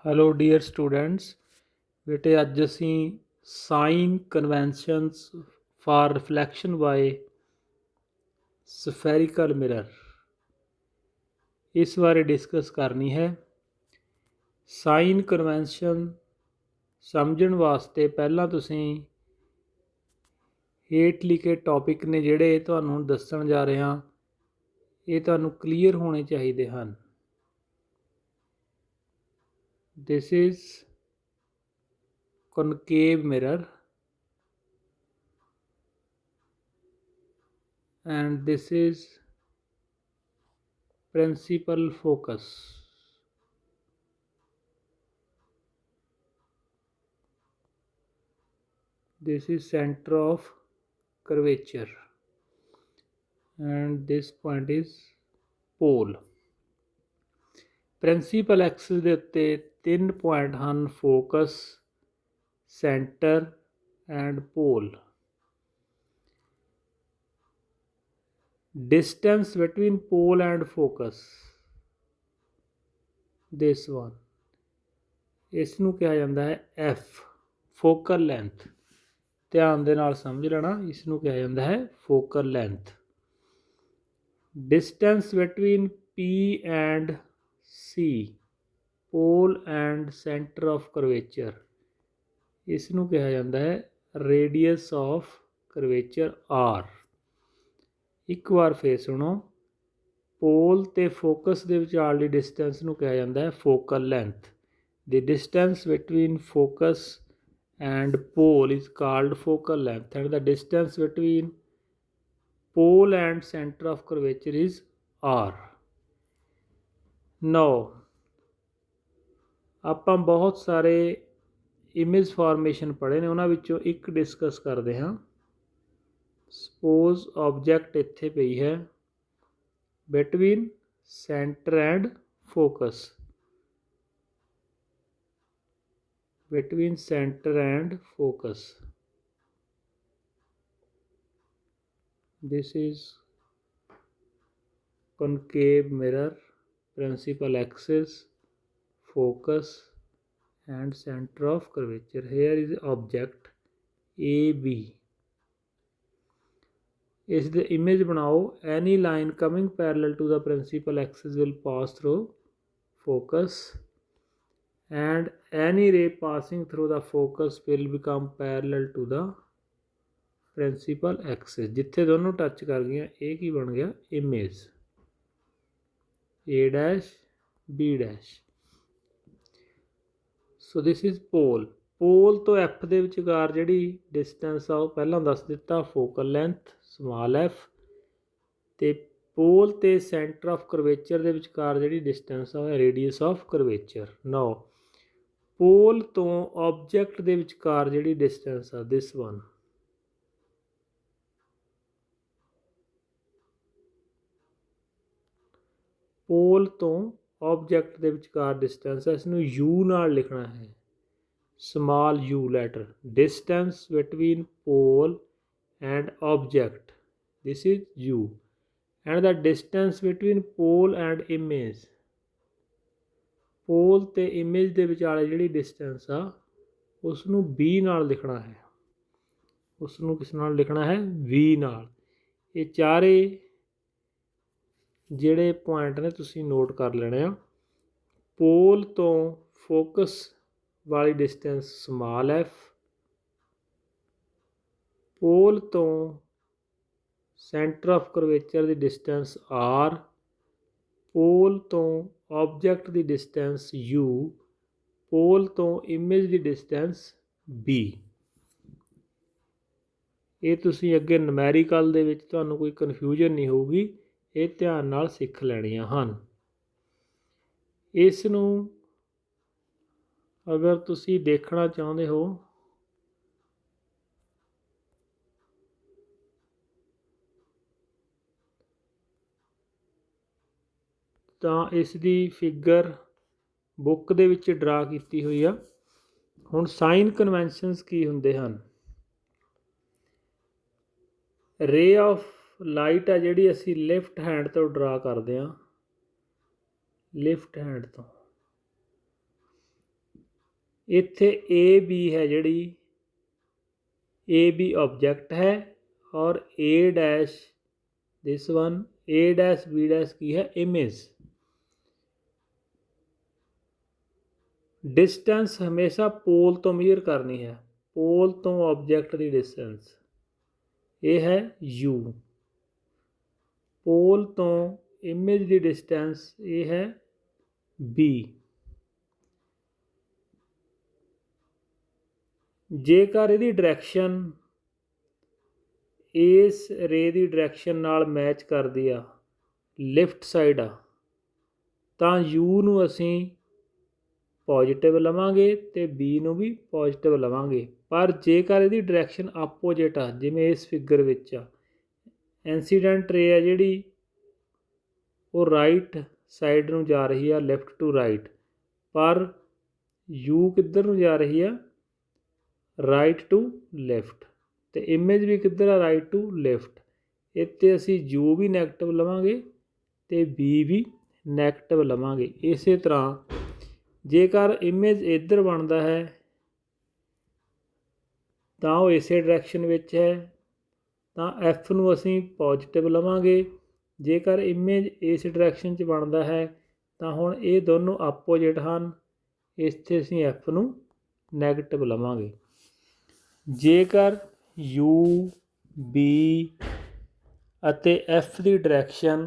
Hello dear students, ਬੇਟੇ ਅੱਜ ਅਸੀਂ sign conventions for reflection by spherical mirror ਇਸ ਬਾਰੇ ਡਿਸਕਸ ਕਰਨੀ ਹੈ। ਸਾਈਨ ਕਨਵੈਨਸ਼ਨ ਸਮਝਣ ਵਾਸਤੇ ਪਹਿਲਾਂ ਤੁਸੀਂ ਹੇਠ ਲਿਖੇ ਟੌਪਿਕ ਨੇ ਜਿਹੜੇ ਤੁਹਾਨੂੰ ਦੱਸਣ ਜਾ ਰਿਹਾ, ਇਹ ਤੁਹਾਨੂੰ ਕਲੀਅਰ ਹੋਣੇ ਚਾਹੀਦੇ ਹਨ। This is concave mirror and this is principal focus. This is center of curvature and this point is pole. Principal axis ਦੇ ਉੱਤੇ 3 ਪੁਆਇੰਟ ਹਨ: focus, centre and pole. Distance between pole and focus, this one, ਇਸ ਨੂੰ ਕਿਹਾ ਜਾਂਦਾ ਹੈ F, focal length. ਧਿਆਨ ਦੇ ਨਾਲ ਸਮਝ ਲੈਣਾ, ਇਸ ਨੂੰ ਕਿਹਾ ਜਾਂਦਾ ਹੈ focal length. Distance between P and C, pole and centre of curvature, ਇਸ ਨੂੰ ਕਿਹਾ ਜਾਂਦਾ ਹੈ ਰੇਡੀਅਸ ਆਫ ਕਰਵੇਚਰ ਆਰ। ਇੱਕ ਵਾਰ ਫੇਰ ਸੁਣੋ, ਪੋਲ ਤੇ ਫੋਕਸ ਦੇ ਵਿਚਾਲੀ ਡਿਸਟੈਂਸ ਨੂੰ ਕਿਹਾ ਜਾਂਦਾ ਹੈ ਫੋਕਲ ਲੈਂਥ। ਦੀ distance between focus and pole is called focal length and the distance between pole and center of curvature is r. Now ਆਪਾਂ ਬਹੁਤ ਸਾਰੇ ਇਮੇਜ ਫਾਰਮੇਸ਼ਨ ਪੜ੍ਹੇ ਨੇ, ਉਹਨਾਂ ਵਿੱਚੋਂ ਇੱਕ ਡਿਸਕਸ ਕਰਦੇ ਹਾਂ। ਸਪੋਜ਼ ਆਬਜੈਕਟ ਇੱਥੇ ਪਈ ਹੈ between centre and focus, between center and focus. This is concave mirror, principal axis, focus and center of curvature. Here is object AB. is the image बनाओ, any line coming parallel to the principal axis will pass through focus and any ray passing through the focus will become parallel to the principal axis. ਜਿੱਥੇ ਦੋਨੋਂ touch ਕਰ ਗਈਆਂ, ਇਹ ਕੀ ਬਣ ਗਿਆ? Image A dash B dash. So this is pole. Pole ਤੋਂ F ਦੇ ਵਿਚਕਾਰ ਜਿਹੜੀ ਡਿਸਟੈਂਸ ਆ ਉਹ ਪਹਿਲਾਂ ਦੱਸ ਦਿੱਤਾ, ਫੋਕਲ ਲੈਂਥ ਸਮਾਲ ਐਫ, ਤੇ ਪੋਲ ਤੇ ਸੈਂਟਰ ਆਫ ਕਰਵੇਚਰ ਦੇ ਵਿਚਕਾਰ ਜਿਹੜੀ ਡਿਸਟੈਂਸ ਆ ਉਹ ਰੇਡੀਅਸ ਆਫ ਕਰਵੇਚਰ। ਨਾਓ ਪੋਲ ਤੋਂ ਆਬਜੈਕਟ ਦੇ ਵਿਚਕਾਰ ਜਿਹੜੀ ਡਿਸਟੈਂਸ ਆ, ਦਿਸ ਵਨ, ਪੋਲ ਤੋਂ ਆਬਜੈਕਟ ਦੇ ਵਿਚਕਾਰ ਡਿਸਟੈਂਸ ਹੈ, ਇਸ ਨੂੰ ਯੂ ਨਾਲ ਲਿਖਣਾ ਹੈ, small U letter. Distance between pole and object, this is U, and the distance between pole and image, pole ਤੇ ਇਮੇਜ ਦੇ ਵਿਚਾਲੇ ਜਿਹੜੀ ਡਿਸਟੈਂਸ ਆ ਉਸ ਨੂੰ ਬੀ ਨਾਲ ਲਿਖਣਾ ਹੈ, ਉਸ ਨੂੰ ਕਿਸ ਨਾਲ ਲਿਖਣਾ ਹੈ? ਵੀ ਨਾਲ। ਇਹ ਚਾਰੇ ਜਿਹੜੇ ਪੁਆਇੰਟ ਨੇ ਤੁਸੀਂ ਨੋਟ ਕਰ ਲੈਣੇ ਆ। ਪੋਲ ਤੋਂ ਫੋਕਸ ਵਾਲੀ ਡਿਸਟੈਂਸ ਸਮਾਲ ਐਫ, ਪੋਲ ਤੋਂ centre of curvature the distance R, ਪੋਲ ਤੋਂ ਆਬਜੈਕਟ ਦੀ ਡਿਸਟੈਂਸ ਯੂ, ਪੋਲ ਤੋਂ ਇਮੇਜ ਦੀ ਡਿਸਟੈਂਸ ਬੀ। ਇਹ ਤੁਸੀਂ ਅੱਗੇ ਨੂਮੈਰੀਕਲ ਦੇ ਵਿੱਚ ਤੁਹਾਨੂੰ ਕੋਈ ਕਨਫਿਊਜ਼ਨ ਨਹੀਂ ਹੋਊਗੀ, ਇਹ ਧਿਆਨ ਨਾਲ ਸਿੱਖ ਲੈਣੀਆਂ ਹਨ। ਇਸ ਨੂੰ ਅਗਰ ਤੁਸੀਂ ਦੇਖਣਾ ਚਾਹੁੰਦੇ ਹੋ ਤਾਂ ਇਸ ਦੀ ਫਿਗਰ ਬੁੱਕ ਦੇ ਵਿੱਚ ਡਰਾ ਕੀਤੀ ਹੋਈ ਆ। ਹੁਣ ਸਾਈਨ ਕਨਵੈਨਸ਼ਨਸ ਕੀ ਹੁੰਦੇ ਹਨ? ਰੇ ਆਫ ਲਾਈਟ ਆ ਜਿਹੜੀ ਅਸੀਂ ਲੈਫਟ ਹੈਂਡ ਤੋਂ ਡਰਾ ਕਰਦੇ ਹਾਂ, ਲੈਫਟ ਹੈਂਡ ਤੋਂ, इत्थे ए बी है जिहड़ी ए बी ऑब्जेक्ट है और A dash this one A dash B dash की है इमेज। डिस्टेंस हमेशा पोल तो मेजर करनी है, पोल तो ऑब्जेक्ट की डिस्टेंस ये है यू, पोल तो इमेज की डिस्टेंस ये है बी। जेकर इहदी डायरैक्शन इस रे की डायरैक्शन नाल मैच करदी आ, लिफ्ट साइड आ, तां यू नूं असीं पॉजिटिव लवांगे ते बी नूं भी पॉजिटिव लवांगे। पर जेकर इहदी डायरैक्शन आपोजिट आ, जिवें इस फिगर विच आ, इंसीडेंट रे आ जिहड़ी वो राइट साइड नूं जा रही है, लेफ्ट टू राइट, पर यू किधर नूं जा रही है, राइट टू लेफ्ट, तो इमेज भी किधर है, राइट टू लेफ्ट। इत्ते असीं यू भी नैगेटिव लवांगे तो बी भी नैगेटिव लवांगे। इस तरह जेकर इमेज इधर बनता है तो वो इस डायरैक्शन विच है, तो एफ नूं असीं पॉजिटिव लवांगे। जेकर इमेज इस डायरैक्शन च बनता है तो हुण ये दोनों आपोजिट हैं, इत्थे असीं एफ नूं नैगेटिव लवांगे। जेकर यू बी ਅਤੇ एफ की डायरैक्शन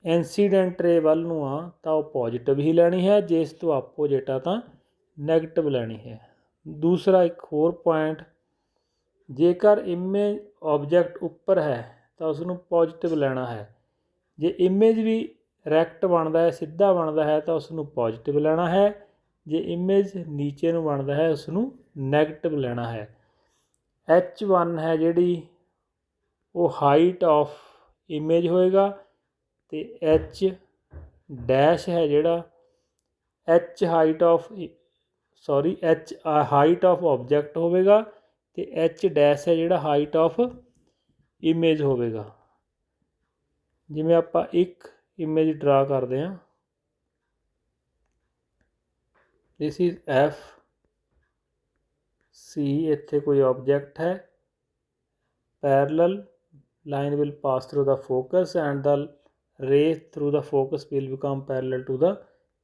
इंसीडेंट रे वल नूं आ तो वो पॉजिटिव ही लैनी है, जे इस तो आपोजिट आ तो नैगेटिव लैनी है। दूसरा एक होर पॉइंट, जेकर इमेज ऑब्जेक्ट उपर है तो उसनूं पॉजिटिव लैना है, जे इमेज भी रैक्ट बनता है, सीधा बनता है तो उसनूं पॉजिटिव लैना है, जे इमेज नीचे नूं बनता है उसनूं नैगेटिव लैना है। H1 है जिहड़ी वो हाइट ऑफ इमेज होएगा, तो H डैश है जिहड़ा H height of H height of object होवेगा, तो H डैश है जिहड़ा हाइट ऑफ इमेज होवेगा। जिवें आपां एक इमेज ड्रा करते हैं, दिस इज एफ सी, इत्थे कोई ऑब्जेक्ट है, parallel line will pass through the focus and the ray through the focus will become parallel to the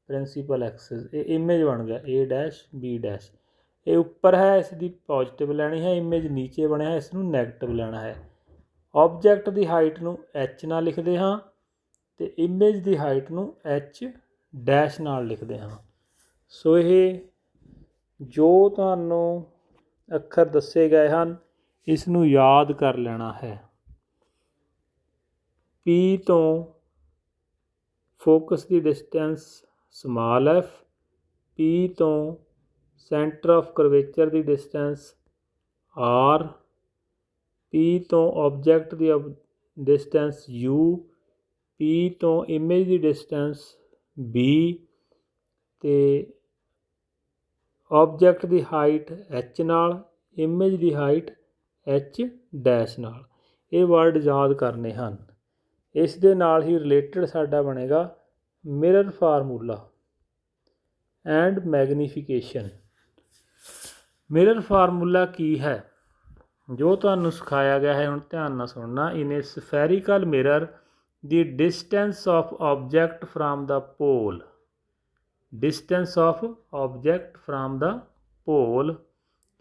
principal axis. ये इमेज बन गया ए डैश बी डैश, ये उपर है इसकी पॉजिटिव लैनी है, इमेज नीचे बनया है इसनूं नैगेटिव लैना है। ऑब्जेक्ट की हाइट नूं एच नाल लिखते हाँ, तो इमेज की हाइट नूं एच डैश नाल लिखते हाँ। सो ये जो तुहानूं अखर दस्से गए हैं इसनूं याद कर लेना है। पी तो फोकस की डिस्टेंस स्मॉल एफ, पी तो सेंटर ऑफ करवेचर की डिस्टेंस आर, पी तो ऑब्जेक्ट की डिस्टेंस यू, पी तो इमेज की डिस्टेंस बी, ते ऑब्जेक्ट की हाइट एच नाल, इमेज की हाइट एच डैश नाल। ये वर्ड याद करने हैं। इस दे नाल ही रिलेटेड साडा बनेगा mirror formula and magnification. Mirror formula की है जो तुहानूं सिखाया गया है, हुण ध्यान नाल सुनना। In a spherical mirror the distance of object from the pole, distance of object from the pole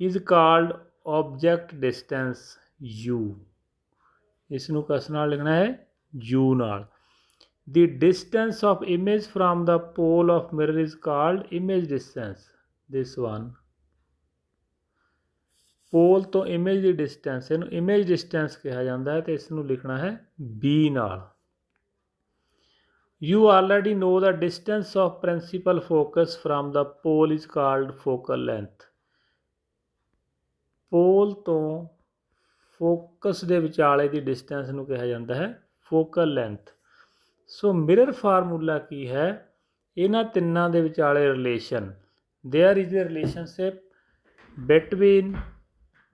is called object distance U. इसनूं किस नाल लिखना है, यू नाल। The distance of image from the pole of mirror is called image distance, this one. Pole तो image की distance, इनू image distance कहा जाता है, तो इसनूं लिखना है बी नाल। You already know the distance of principal focus from the pole is called focal length. पोल तो फोकस के विचाले की डिस्टेंस नूं कहा जाता है focal length. So mirror formula की है, इन्हां तिन्नां दे विचाले relation, there is a relationship between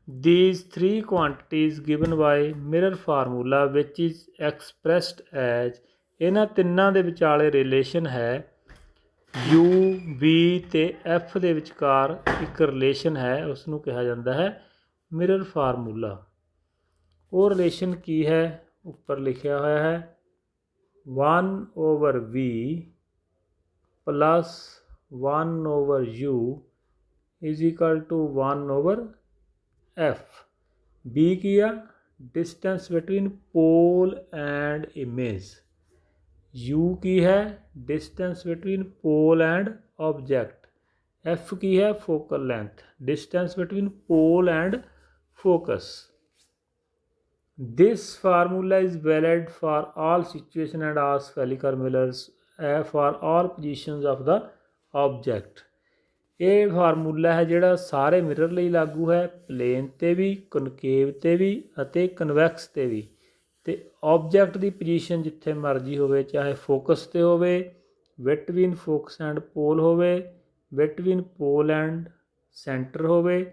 these three quantities given by mirror formula which is expressed as, इन्हां तिन्नां दे विचाले रिलेशन है ਯੂ ਵੀ ਅਤੇ ਐਫ ਦੇ ਵਿਚਕਾਰ ਇੱਕ ਰਿਲੇਸ਼ਨ ਹੈ, ਉਸ ਨੂੰ ਕਿਹਾ ਜਾਂਦਾ ਹੈ ਮਿਰਰ ਫਾਰਮੂਲਾ। ਉਹ ਰਿਲੇਸ਼ਨ ਕੀ ਹੈ? ਉੱਪਰ ਲਿਖਿਆ ਹੋਇਆ ਹੈ 1/v plus 1/u is equal to 1/f। b ਕੀ ਆ? distance between pole and image। u ਕੀ ਹੈ? distance between pole and object। f ਕੀ ਹੈ? focal length, distance between pole and focus। This formula is valid for all situations and all spherical mirrors for all positions of the object। ਇਹ formula ਹੈ ਜਿਹੜਾ ਸਾਰੇ mirror ਲਈ ਲਾਗੂ ਹੈ, plain 'ਤੇ ਵੀ, ਕਨਕੇਵ 'ਤੇ ਵੀ ਅਤੇ ਕਨਵੈਕਸ 'ਤੇ ਵੀ। ਅਤੇ ਓਬਜੈਕਟ ਦੀ ਪੋਜੀਸ਼ਨ ਜਿੱਥੇ ਮਰਜ਼ੀ ਹੋਵੇ, ਚਾਹੇ ਫੋਕਸ 'ਤੇ ਹੋਵੇ, ਬਿਟਵੀਨ ਫੋਕਸ ਐਂਡ ਪੋਲ ਹੋਵੇ, ਬਿਟਵੀਨ ਪੋਲ ਐਂਡ ਸੈਂਟਰ ਹੋਵੇ,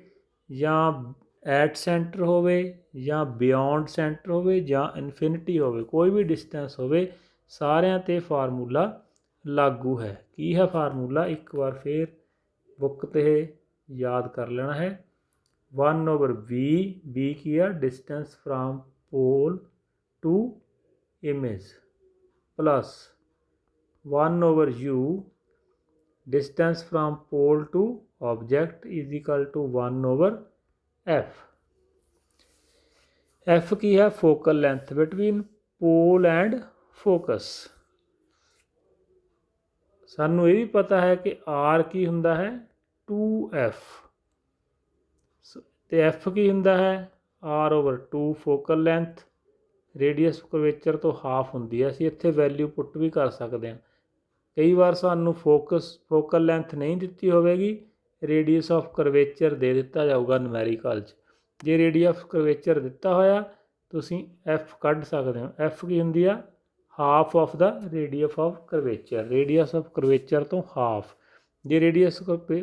ਜਾਂ ਐਟ ਸੈਂਟਰ ਹੋਵੇ, ਜਾਂ ਬਿਯੋਂਡ ਸੈਂਟਰ ਹੋਵੇ, ਜਾਂ ਇਨਫਿਨਿਟੀ ਹੋਵੇ, ਕੋਈ ਵੀ ਡਿਸਟੈਂਸ ਹੋਵੇ, ਸਾਰਿਆਂ 'ਤੇ ਫਾਰਮੂਲਾ ਲਾਗੂ ਹੈ। ਕੀ ਹੈ ਫਾਰਮੂਲਾ? ਇੱਕ ਵਾਰ ਫਿਰ ਬੁੱਕ 'ਤੇ ਯਾਦ ਕਰ ਲੈਣਾ ਹੈ 1/v। v ਕੀ ਆ? Distance from pole to image, plus 1/u distance from pole to object is equal to 1/f। f ਕੀ ਹੈ? focal length between pole and focus। ਸਾਨੂੰ ਇਹ ਵੀ ਪਤਾ ਹੈ ਕਿ r ਕੀ ਹੁੰਦਾ ਹੈ? 2f। ਅਤੇ f ਕੀ ਹੁੰਦਾ ਹੈ? r/2 focal length, radius curvature ਤੋਂ ਹਾਫ ਹੁੰਦੀ ਹੈ। ਅਸੀਂ ਇੱਥੇ ਵੈਲਿਊ ਪੁੱਟ ਵੀ ਕਰ ਸਕਦੇ ਹਾਂ। ਕਈ ਵਾਰ ਸਾਨੂੰ ਫੋਕਲ ਲੈਂਥ ਨਹੀਂ ਦਿੱਤੀ ਹੋਵੇਗੀ, ਰੇਡੀਅਸ ਆਫ ਕਰਵੇਚਰ ਦੇ ਦਿੱਤਾ ਜਾਊਗਾ ਨੂਮੈਰੀਕਲ 'ਚ। ਜੇ ਰੇਡੀਅਸ ਆਫ ਕਰਵੇਚਰ ਦਿੱਤਾ ਹੋਇਆ, ਤੁਸੀਂ ਐਫ ਕੱਢ ਸਕਦੇ ਹੋ। ਐਫ ਕੀ ਹੁੰਦੀ ਆ? Half of the radius of curvature, radius of curvature ਤੋਂ ਹਾਫ। ਜੇ ਰੇਡੀਅਸ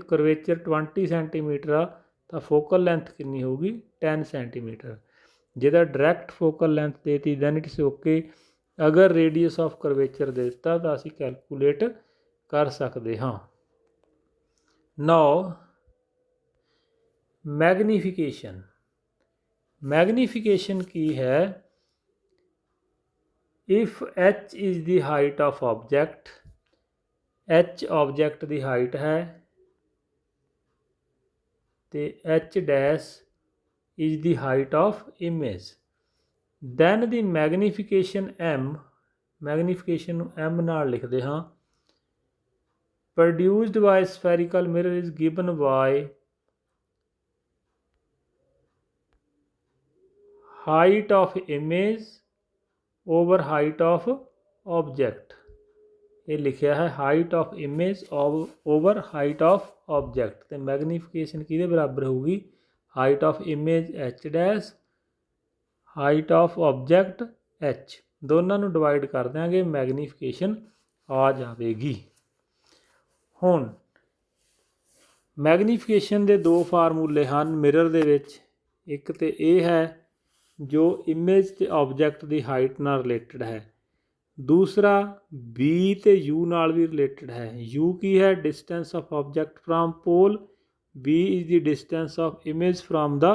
ਕਰਵੇਚਰ 20 ਸੈਂਟੀਮੀਟਰ ਆ ਤਾਂ ਫੋਕਲ ਲੈਂਥ ਕਿੰਨੀ ਹੋਊਗੀ? 10 ਸੈਂਟੀਮੀਟਰ। ਜਿਹਦਾ ਡਾਇਰੈਕਟ ਫੋਕਲ ਲੈਂਥ ਦੇਤੀ ਦੈਨ ਇਟਸ ਓਕੇ। ਅਗਰ ਰੇਡੀਅਸ ਆਫ ਕਰਵੇਚਰ ਦੇ ਦਿੱਤਾ ਤਾਂ ਅਸੀਂ ਕੈਲਕੂਲੇਟ ਕਰ ਸਕਦੇ ਹਾਂ। ਨਾਓ ਮੈਗਨੀਫਿਕੇਸ਼ਨ। ਮੈਗਨੀਫਿਕੇਸ਼ਨ ਕੀ ਹੈ? If h is the height of object, h object the height ਹੈ ਅਤੇ h dash is the height of image, then the magnification m, magnification ਨੂੰ m ਨਾਲ ਲਿਖਦੇ ਹਾਂ, produced by spherical mirror is given by height of image over height of object। ਇਹ ਲਿਖਿਆ ਹੈ height of image over height of object, ਅਤੇ magnification ਕਿਹਦੇ ਬਰਾਬਰ ਹੋਊਗੀ? Height of image h dash, height of object h, ਦੋਨਾਂ ਨੂੰ divide ਕਰ ਦਿਆਂਗੇ, ਮੈਗਨੀਫਿਕੇਸ਼ਨ ਆ ਜਾਵੇਗੀ। ਹੁਣ ਮੈਗਨੀਫਿਕੇਸ਼ਨ ਦੇ ਦੋ ਫਾਰਮੂਲੇ ਹਨ ਮਿਰਰ ਦੇ ਵਿੱਚ। ਇੱਕ ਤਾਂ ਇਹ ਹੈ ਜੋ ਇਮੇਜ ਅਤੇ ਆਬਜੈਕਟ ਦੀ ਹਾਈਟ ਨਾਲ ਰਿਲੇਟਡ ਹੈ। ਦੂਸਰਾ b ਅਤੇ u ਨਾਲ ਵੀ ਰਿਲੇਟਡ ਹੈ। u ਕੀ ਹੈ? Distance of object from pole, b is the distance of image from the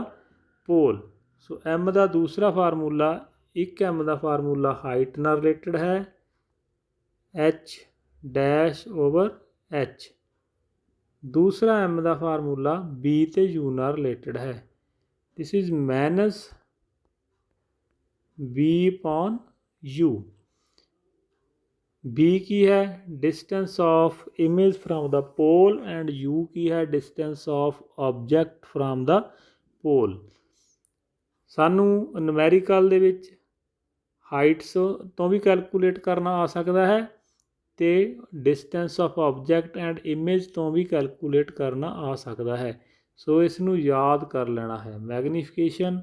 pole। So m ਦਾ ਦੂਸਰਾ ਫਾਰਮੂਲਾ, ਇੱਕ m ਦਾ ਫਾਰਮੂਲਾ ਹਾਈਟ ਨਾਲ ਰਿਲੇਟਡ ਹੈ, h ਡੈਸ਼ ਓਵਰ h। ਦੂਸਰਾ m ਦਾ ਫਾਰਮੂਲਾ b ਅਤੇ u ਨਾਲ ਰਿਲੇਟਡ ਹੈ। This is minus b upon u। b ਕੀ ਹੈ? Distance of image from the pole, and u ਕੀ ਹੈ? Distance of object from the ਪੋਲ। ਸਾਨੂੰ ਨੂਮੈਰੀਕਲ ਦੇ ਵਿੱਚ ਹਾਈਟਸ ਤੋਂ ਵੀ ਕੈਲਕੂਲੇਟ ਕਰਨਾ ਆ ਸਕਦਾ ਹੈ ਅਤੇ distance of object and image ਤੋਂ ਵੀ ਕੈਲਕੂਲੇਟ ਕਰਨਾ ਆ ਸਕਦਾ ਹੈ। ਸੋ ਇਸ ਨੂੰ ਯਾਦ ਕਰ ਲੈਣਾ ਹੈ। ਮੈਗਨੀਫਿਕੇਸ਼ਨ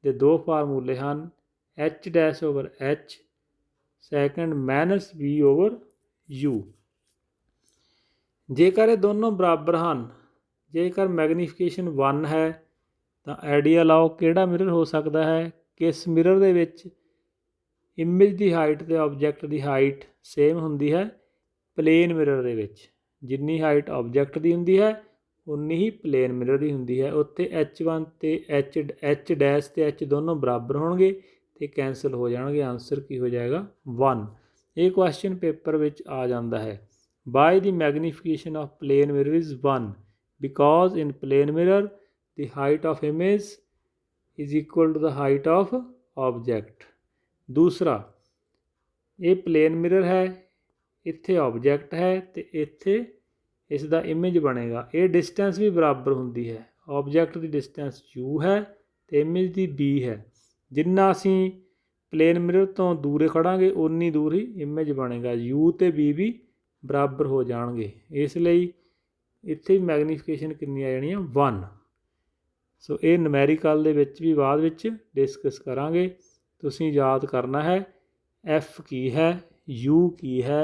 ਦੇ ਦੋ ਫਾਰਮੂਲੇ ਹਨ, h dash over h, second minus b over u। ਜੇਕਰ ਇਹ ਦੋਨੋਂ ਬਰਾਬਰ ਹਨ, ਜੇਕਰ ਮੈਗਨੀਫਿਕੇਸ਼ਨ 1 ਹੈ ਤਾਂ ਆਈਡੀਆ ਲਾਓ ਕਿਹੜਾ ਮਿਰਰ ਹੋ ਸਕਦਾ ਹੈ? ਕਿਸ ਮਿਰਰ ਦੇ ਵਿੱਚ ਇਮੇਜ ਦੀ ਹਾਈਟ ਅਤੇ ਆਬਜੈਕਟ ਦੀ ਹਾਈਟ ਸੇਮ ਹੁੰਦੀ ਹੈ? ਪਲੇਨ ਮਿਰਰ ਦੇ ਵਿੱਚ। ਜਿੰਨੀ ਹਾਈਟ ਆਬਜੈਕਟ ਦੀ ਹੁੰਦੀ ਹੈ ਉਨੀ ਹੀ ਪਲੇਨ ਮਿਰਰ ਦੀ ਹੁੰਦੀ ਹੈ। ਉੱਥੇ H1 ਅਤੇ H ਡੈਸ਼ ਅਤੇ H ਦੋਨੋਂ ਬਰਾਬਰ ਹੋਣਗੇ ਅਤੇ ਕੈਂਸਲ ਹੋ ਜਾਣਗੇ। ਆਨਸਰ ਕੀ ਹੋ ਜਾਏਗਾ 1। ਇਹ ਕੁਐਸਚਨ ਪੇਪਰ ਵਿੱਚ ਆ ਜਾਂਦਾ ਹੈ। By the magnification of plane mirror is 1 because in plane mirror the height of image is equal to the height of object. ਦੂਸਰਾ, ਇਹ ਪਲੇਨ ਮਿਰਰ ਹੈ, ਇੱਥੇ ਆਬਜੈਕਟ ਹੈ ਅਤੇ ਇੱਥੇ ਇਸ ਦਾ ਇਮੇਜ ਬਣੇਗਾ। ਇਹ ਡਿਸਟੈਂਸ ਵੀ ਬਰਾਬਰ ਹੁੰਦੀ ਹੈ। ਆਬਜੈਕਟ ਦੀ ਡਿਸਟੈਂਸ u ਹੈ ਅਤੇ ਇਮੇਜ ਦੀ b ਹੈ। ਜਿੰਨਾ ਅਸੀਂ ਪਲੇਨ ਮਿਰਰ ਤੋਂ ਦੂਰ ਖੜਾਂਗੇ ਉਨੀ ਦੂਰ ਹੀ ਇਮੇਜ ਬਣੇਗਾ। u ਅਤੇ b ਵੀ ਬਰਾਬਰ ਹੋ ਜਾਣਗੇ। ਇਸ ਲਈ ਇੱਥੇ ਵੀ ਮੈਗਨੀਫਿਕੇਸ਼ਨ ਕਿੰਨੀ ਆ ਜਾਣੀ ਆ 1। ਸੋ ਇਹ ਨੂਮੈਰੀਕਲ ਦੇ ਵਿੱਚ ਵੀ ਬਾਅਦ ਵਿੱਚ ਡਿਸਕਸ ਕਰਾਂਗੇ। ਤੁਸੀਂ ਯਾਦ ਕਰਨਾ ਹੈ f ਕੀ ਹੈ, u ਕੀ ਹੈ,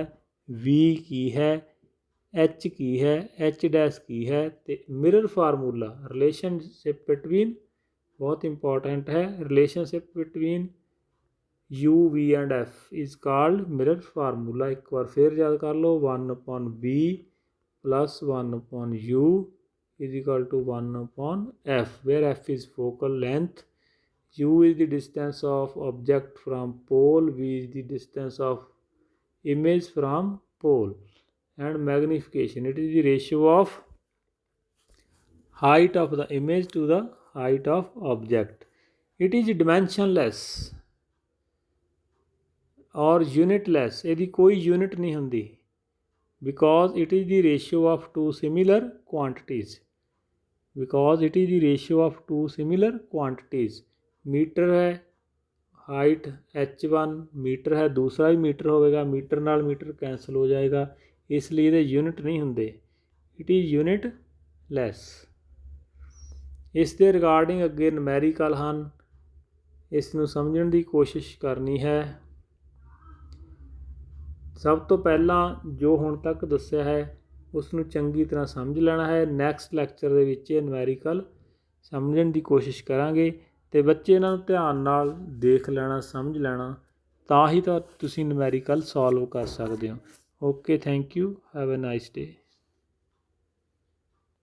v ਕੀ ਹੈ, h ਕੀ ਹੈ, h ਡੈਸ਼ ਕੀ ਹੈ ਅਤੇ ਮਿਰਰ ਫਾਰਮੂਲਾ ਰਿਲੇਸ਼ਨਸ਼ਿਪ ਬਿਟਵੀਨ ਬਹੁਤ ਇੰਪੋਰਟੈਂਟ ਹੈ। Relationship between u, v and f is called mirror formula. ਇੱਕ ਵਾਰ ਫਿਰ ਯਾਦ ਕਰ ਲਓ 1/b plus 1/u is equal to 1/f where f is focal length, u is the distance of object from pole, v is the distance of image from pole, and magnification, it is the ratio of height of the image to the height of object. It is dimensionless or unitless, ਇਹਦੀ ਕੋਈ unit ਨਹੀਂ ਹੁੰਦੀ because it is the ratio of two similar quantities. because it is the ratio of two similar quantities. Metre ਹੈ, height h1 metre ਹੈ, ਦੂਸਰਾ ਵੀ metre ਹੋਵੇਗਾ, metre ਨਾਲ ਮੀਟਰ ਕੈਂਸਲ ਹੋ ਜਾਏਗਾ, ਇਸ ਲਈ ਇਹਦੇ ਯੂਨਿਟ ਨਹੀਂ ਹੁੰਦੇ। It is unitless. ਇਸ ਦੇ ਰਿਗਾਰਡਿੰਗ ਅੱਗੇ ਨੂਮੈਰੀਕਲ ਹਨ, ਇਸ ਨੂੰ ਸਮਝਣ ਦੀ ਕੋਸ਼ਿਸ਼ ਕਰਨੀ ਹੈ। ਸਭ ਤੋਂ ਪਹਿਲਾਂ ਜੋ ਹੁਣ ਤੱਕ ਦੱਸਿਆ ਹੈ ਉਸ ਨੂੰ ਚੰਗੀ ਤਰ੍ਹਾਂ ਸਮਝ ਲੈਣਾ ਹੈ। ਨੈਕਸਟ ਲੈਕਚਰ ਦੇ ਵਿੱਚ ਇਹ ਨੂਮੈਰੀਕਲ ਸਮਝਣ ਦੀ ਕੋਸ਼ਿਸ਼ ਕਰਾਂਗੇ ਅਤੇ ਬੱਚੇ ਇਹਨਾਂ ਨੂੰ ਧਿਆਨ ਨਾਲ ਦੇਖ ਲੈਣਾ, ਸਮਝ ਲੈਣਾ, ਤਾਂ ਹੀ ਤਾਂ ਤੁਸੀਂ ਨੂਮੈਰੀਕਲ ਸੋਲਵ ਕਰ ਸਕਦੇ ਹੋ। Okay, thank you, have a nice day.